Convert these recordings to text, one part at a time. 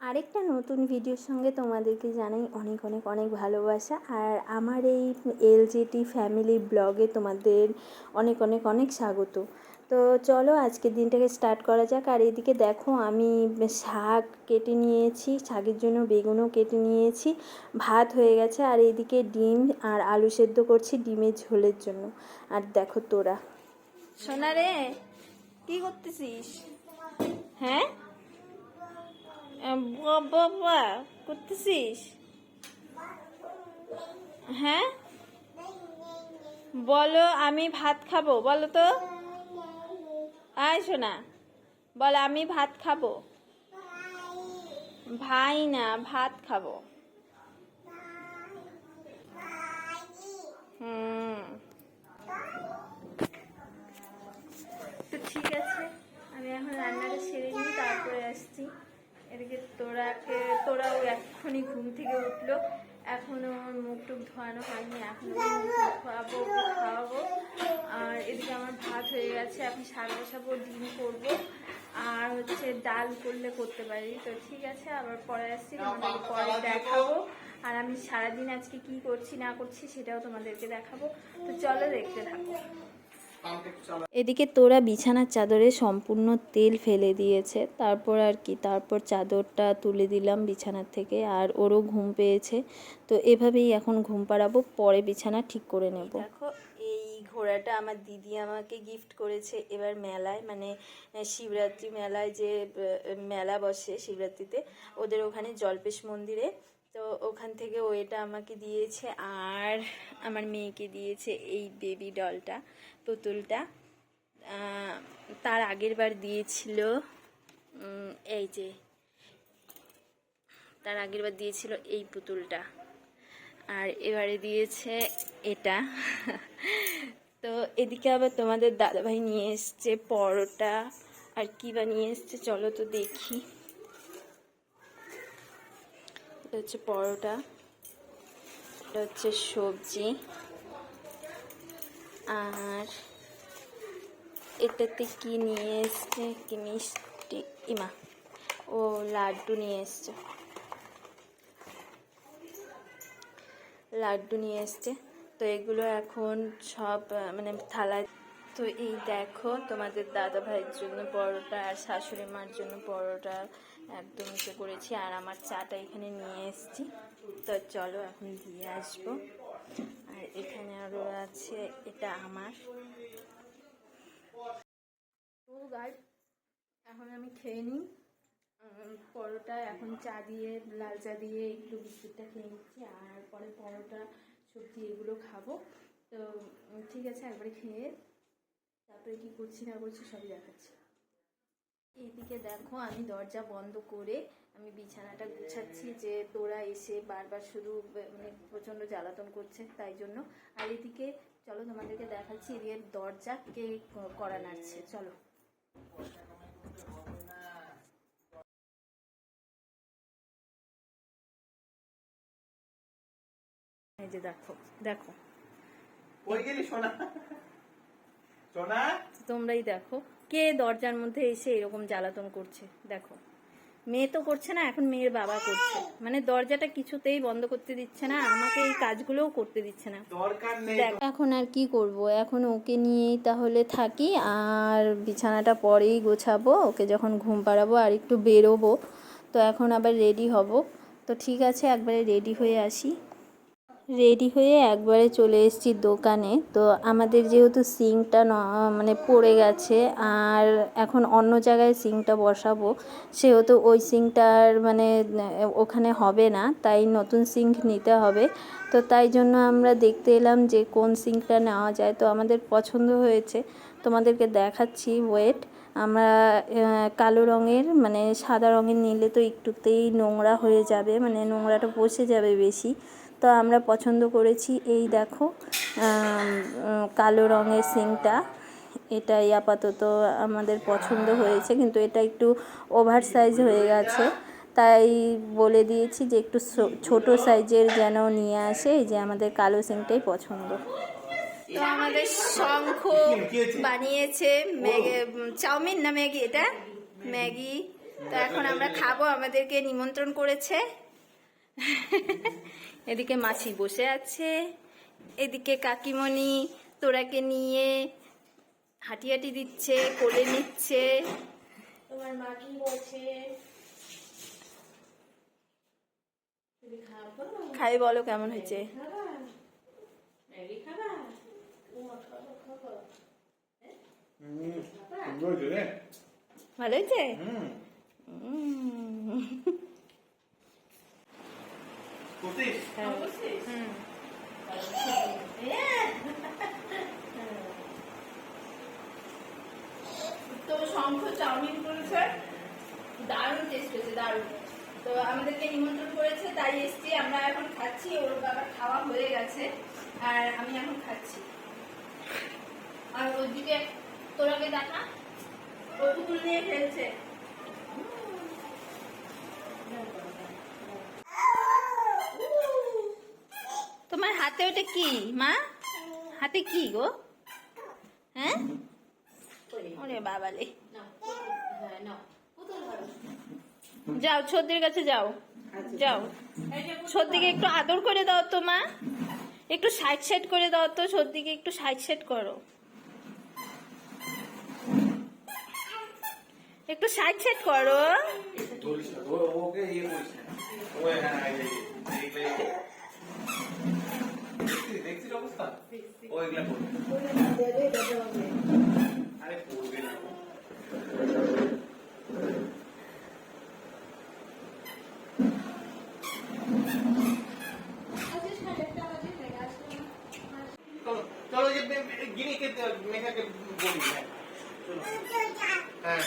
আরেকটা নতুন ভিডিওর সঙ্গে তোমাদেরকে জানাই অনেক অনেক অনেক ভালোবাসা। আর আমার এই এলজেটি ফ্যামিলি ব্লগে তোমাদের অনেক অনেক অনেক স্বাগত। তো চলো আজকের দিনটাকে স্টার্ট করা যাক। আর এদিকে দেখো আমি শাক কেটে নিয়েছি, শাকের জন্য বেগুনও কেটে নিয়েছি, ভাত হয়ে গেছে। আর এদিকে ডিম আর আলু সেদ্ধ করছি ডিমের ঝোলের জন্য। আর দেখো তোরা সোনা রে কী করতেছিস? হ্যাঁ বাবা করতেছিস? হ্যাঁ বলো আমি ভাত খাবো, বলো তো। আয় শোনা, বল আমি ভাত খাবো। ভাই না, ভাত খাবো। হুম, তো ঠিক আছে, আমি এখন রান্নাটা সেরে নিই, তারপরে আসছি। এদিকে তোরাও এক্ষুনি ঘুম থেকে উঠলো, এখনো মুখ টুক ধোয়ানো হয়নি, এখনো খাওয়াবো। আর এদিকে আমার ভাত হয়ে গেছে, এখন শাক বসাবো, ডিম করবো, আর হচ্ছে ডাল করলে করতে পারি। তো ঠিক আছে, আবার পরে আসছি, তোমাদেরকে পরে দেখাবো। আর আমি সারাদিন আজকে কি করছি না করছি সেটাও তোমাদেরকে দেখাবো। তো চলো দেখতে থাকো। এদিকে তোরা বিছানার চাদরে সম্পূর্ণ তেল ফেলে দিয়েছে, তারপর আর কি, তারপর চাদরটা তুলে দিলাম বিছানার থেকে। আর ওরও ঘুম পেয়েছে, তো এভাবেই এখন ঘুম পাড়াবো, পরে বিছানা ঠিক করে নেব। দেখো এই ঘোড়াটা আমার দিদি আমাকে গিফট করেছে এবার মেলায়, মানে শিবরাত্রি মেলায়, যে মেলা বসে শিবরাত্রিতে ওদের ওখানে জল্পেশ মন্দিরে, তো ওখান থেকে ও এটা আমাকে দিয়েছে। আর আমার মেয়েকে দিয়েছে এই বেবি ডলটা, পুতুলটা। তার আগের বার দিয়েছিল এই যে, তার আগের বার দিয়েছিল এই পুতুলটা, আর এবারে দিয়েছে এটা। তো এদিকে আবার তোমাদের দাদাভাই নিয়ে এসছে পরোটা, আর কি বা নিয়ে এসছে চলো তো দেখি। এটা হচ্ছে পরোটা, এটা হচ্ছে সবজি, আর এটাতে কি নিয়ে এসছে, কি মিষ্টি, ইমা ও লাড্ডু নিয়ে এসছে, তো এগুলো এখন সব মানে থালায়। তো এই দেখো তোমাদের দাদা ভাইয়ের জন্য পরোটা, আর শাশুড়ি মার জন্য পরোটা একদম ইসে করেছি, আর আমার চাটা এখানে নিয়ে এসেছি। তো চলো এখন দিয়ে আসবো। আর এখানে আরও আছে, এটা আমার। তো গাইস এখন আমি খেয়ে নিই পরোটা, এখন চা দিয়ে, লাল চা দিয়ে একটু বিস্কুটটা খেয়ে নিচ্ছি, আর পরে পরোটা সবজি এগুলো খাবো। তো ঠিক আছে, একবারে খেয়ে তারপরে কি করছি না করছি সবই দেখাচ্ছি। এইদিকে দেখো আমি দরজা বন্ধ করে আমি বিছানাটা গুছাচ্ছি, যে তোরা এসে বারবার শুধু মানে প্রচণ্ড জ্বালাতন করছে তাই জন্য। আর এদিকে চলো তোমাদেরকে দেখাচ্ছি এদিকে দরজা কে করা নাড়ছে, চলো। এই যে দেখো দেখো, তোমরাই দেখো কে দরজার মধ্যে এসে এরকম জ্বালাতন করছে। দেখো মেয়ে তো করছে না, এখন মেয়ের বাবা করছে, মানে দরজাটা কিছুতেই বন্ধ করতে দিচ্ছে না, আমাকে এই কাজগুলোও করতে দিচ্ছে না। এখন আর কি করব, এখন ওকে নিয়েই তাহলে থাকি, আর বিছানাটা পরেই গোছাবো, ওকে যখন ঘুম পাড়াবো আর একটু বেরোবো। তো এখন আবার রেডি হব। তো ঠিক আছে, একবারে রেডি হয়ে আসি। রেডি হয়ে একবারে চলে এসেছি দোকানে। তো আমাদের যেহেতু সিঙ্কটা মানে পড়ে গেছে, আর এখন অন্য জায়গায় সিঙ্কটা বসাবো, সেহেতু ওই সিঙ্কটার মানে ওখানে হবে না, তাই নতুন সিঙ্ক নিতে হবে। তো তাই জন্য আমরা দেখতে এলাম যে কোন সিঙ্কটা নেওয়া যায়। তো আমাদের পছন্দ হয়েছে, তোমাদেরকে দেখাচ্ছি, ওয়েট। আমরা কালো রঙের, মানে সাদা রঙের নিলে তো একটুতেই নোংরা হয়ে যাবে, মানে নোংরাটা বসে যাবে বেশি। তো আমরা পছন্দ করেছি এই দেখো কালো রঙের সিঙ্কটা, এটাই আপাতত আমাদের পছন্দ হয়েছে, কিন্তু এটা একটু ওভার সাইজ হয়ে গেছে, তাই বলে দিয়েছি যে একটু ছোট সাইজের যেন নিয়ে আসে। এই যে আমাদের কালো সিঙ্কটাই পছন্দ। তো আমাদের শঙ্খ বানিয়েছে চাউমিন না ম্যাগি, এটা ম্যাগি, তো এখন আমরা খাবো, আমাদেরকে নিমন্ত্রণ করেছে। এদিকে মাসি বসে আছে, এদিকে কাকিমণি তোরাকে নিয়ে হাঁটি হাঁটি দিচ্ছে, কোলে নিচ্ছে। তোমার মা কি বলছে? খাই বলো কেমন হয়েছে? ম্যাগি খাবা? খাবো খাবো। ভালো হয়েছে? তো শঙ্খ চাউমিন করেছে, দারুণ টেস্ট হয়েছে, দারুণ। তো আমাদেরকে নিমন্ত্রণ করেছে, তাই এসছি। আমরা এখন খাচ্ছি, ওর বাবার খাওয়া হয়ে গেছে আর আমি এখন খাচ্ছি। আর ওইদিকে তোরাকে দেখা, ও পুতুল নিয়ে খেলছে। তোমার হাতে ওটা কি মা? হাতে কি গো? হ্যাঁ, ওরে বাবালে। যাও সর্দির কাছে যাও, যাও সর্দিকে একটু আদর করে দাও তো মা, একটু সাইড সাইড করে দাও তো, সর্দিকে একটু সাইড সাইড করো, একটু সাইড সাইড করো। चलो ये गिनी के मेघा के बोली है चलो हाँ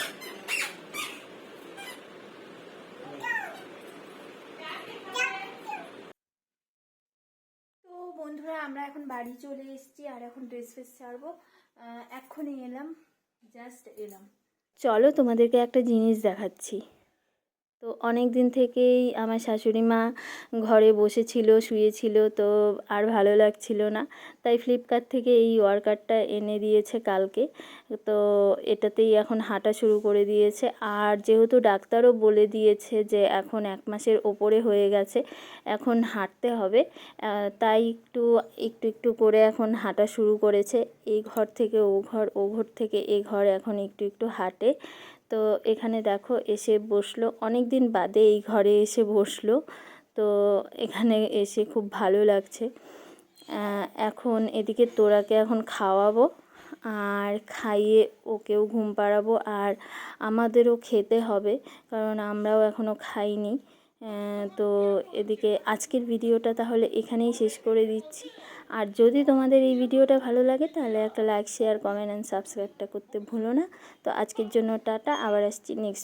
তো বন্ধুরা আমরা এখন বাড়ি চলে এসেছি আর এখন ড্রেস ফ্রেস ছাড়বো, এক্ষুনি এলাম, জাস্ট এলাম। চলো তোমাদেরকে একটা জিনিস দেখাচ্ছি। তো অনেক দিন থেকেই আমার শাশুড়ি মা ঘরে বসেছিল, শুয়েছিল, তো আর ভালো লাগছিল না, তাই ফ্লিপকার্ট থেকে এই ওয়ার্কারটা এনে দিয়েছে কালকে। তো এটাতেই এখন হাঁটা শুরু করে দিয়েছে। আর যেহেতু ডাক্তারও বলে দিয়েছে যে এখন 1 মাসের ওপরে হয়ে গেছে, এখন হাঁটতে হবে, তাই একটু একটু একটু করে এখন হাঁটা শুরু করেছে। এই ঘর থেকে ও ঘর, ও ঘর থেকে এ ঘর, এখন একটু একটু হাঁটে। তো এখানে দেখো এসে বসলো, অনেক দিন বাদে এই ঘরে এসে বসলো। তো এখানে এসে খুব ভালো লাগছে। এখন এদিকে তোরাকে এখন খাওয়াবো আর খাইয়ে ওকেও ঘুম পাড়াবো, আর আমাদেরও খেতে হবে কারণ আমরাও এখনও খাইনি। তো এদিকে আজকের ভিডিওটা তাহলে এখানেই শেষ করে দিচ্ছি। আর যদি তোমাদের এই ভিডিওটা ভালো লাগে তাহলে একটা লাইক, শেয়ার, কমেন্ট অ্যান্ড সাবস্ক্রাইবটা করতে ভুলো না। তো আজকের জন্য টাটা, আবার আসছি নেক্সট